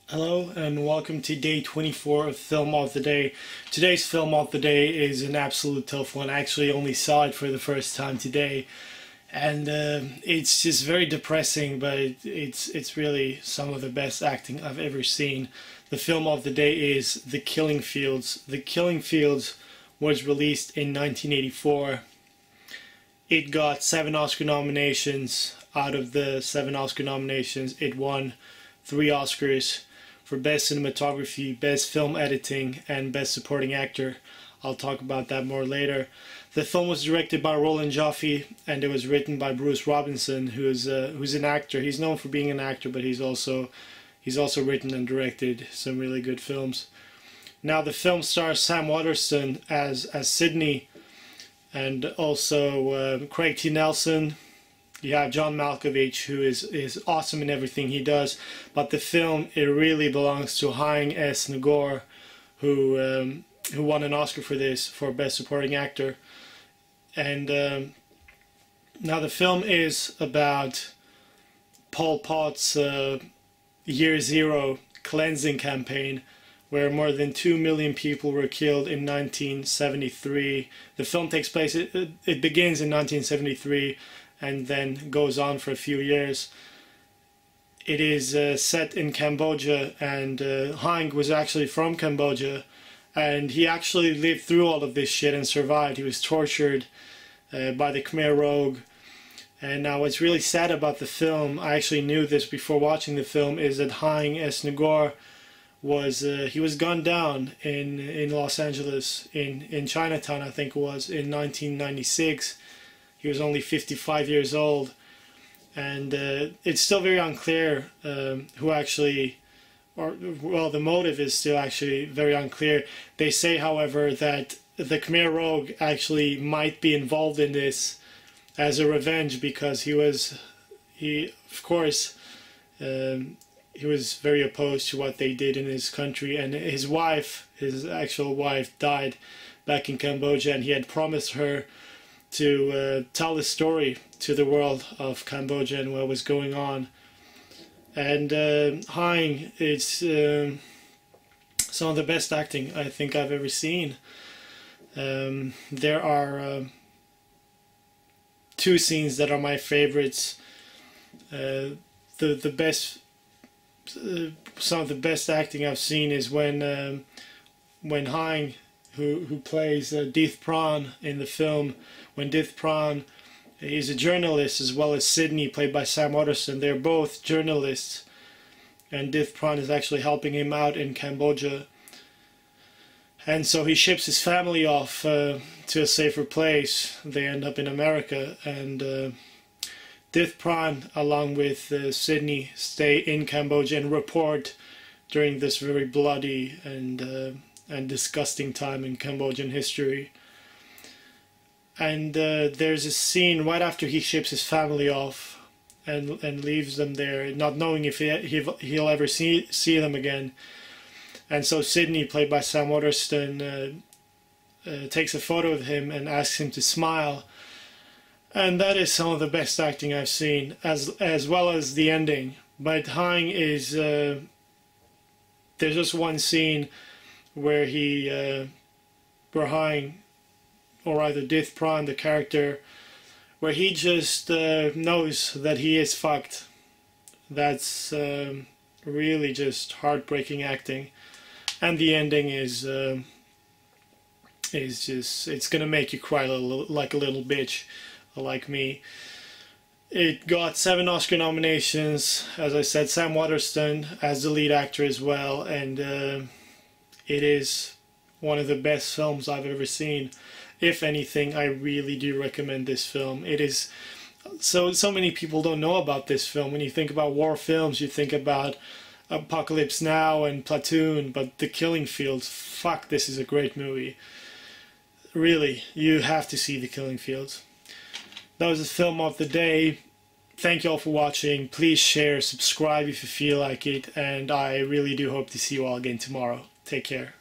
Hello and welcome to day 24 of Film of the Day. Today's Film of the Day is an absolute tough one. I actually only saw it for the first time today, and it's just very depressing, but it's really some of the best acting I've ever seen. The film of the day is The Killing Fields. The Killing Fields was released in 1984. It got 7 Oscar nominations. Out of the 7 Oscar nominations, it won 3 Oscars for Best Cinematography, Best Film Editing, and Best Supporting Actor. I'll talk about that more later. The film was directed by Roland Joffe, and it was written by Bruce Robinson, who's an actor. He's known for being an actor, but he's also written and directed some really good films. Now, the film stars Sam Waterston as Sidney, and also Craig T. Nelson. You have John Malkovich, who is awesome in everything he does, but the film, it really belongs to Haing S, Ngor, who won an Oscar for this, for Best Supporting Actor. And now the film is about Pol Pot's Year Zero cleansing campaign, where more than 2 million people were killed in 1973. The film takes place, it begins in 1973, and then goes on for a few years. It is set in Cambodia, and Haing was actually from Cambodia, and he actually lived through all of this shit and survived. He was tortured by the Khmer rouge. And now what's really sad about the film, I actually knew this before watching the film, is that Haing S. Ngor was he was gunned down in Los Angeles, in Chinatown, I think it was, in 1996. He was only 55 years old, and it's still very unclear who actually, well, the motive is still actually very unclear. They say, however, that the Khmer rouge actually might be involved in this as a revenge, because he was very opposed to what they did in his country, and his wife, his actual wife, died back in Cambodia, and he had promised her to tell the story to the world of Cambodia and what was going on. And Haing is some of the best acting I think I've ever seen. There are 2 scenes that are my favorites. The best, some of the best acting I've seen is when Haing, who plays Dith Pran in the film, when Dith Pran is a journalist, as well as Sidney, played by Sam Waterston. They're both journalists, and Dith Pran is actually helping him out in Cambodia. And so he ships his family off to a safer place. They end up in America, and Dith Pran, along with Sidney, stay in Cambodia and report during this very bloody and disgusting time in Cambodian history. And there's a scene right after he ships his family off and leaves them there, not knowing if he'll ever see them again. And so Sidney, played by Sam Waterston, takes a photo of him and asks him to smile. And that is some of the best acting I've seen, as well as the ending. But Haing is, there's just one scene where where Haing, or either Dith Pran, the character, where he just knows that he is fucked. That's really just heartbreaking acting, and the ending is just, it's gonna make you cry like a little bitch, like me. It got 7 Oscar nominations, as I said, Sam Waterston as the lead actor as well, and it is one of the best films I've ever seen. If anything, I really do recommend this film. It is so many people don't know about this film. When you think about war films, you think about Apocalypse Now and Platoon, but The Killing Fields, fuck, this is a great movie. Really, you have to see The Killing Fields. That was the film of the day. Thank you all for watching. Please share, subscribe if you feel like it, and I really do hope to see you all again tomorrow. Take care.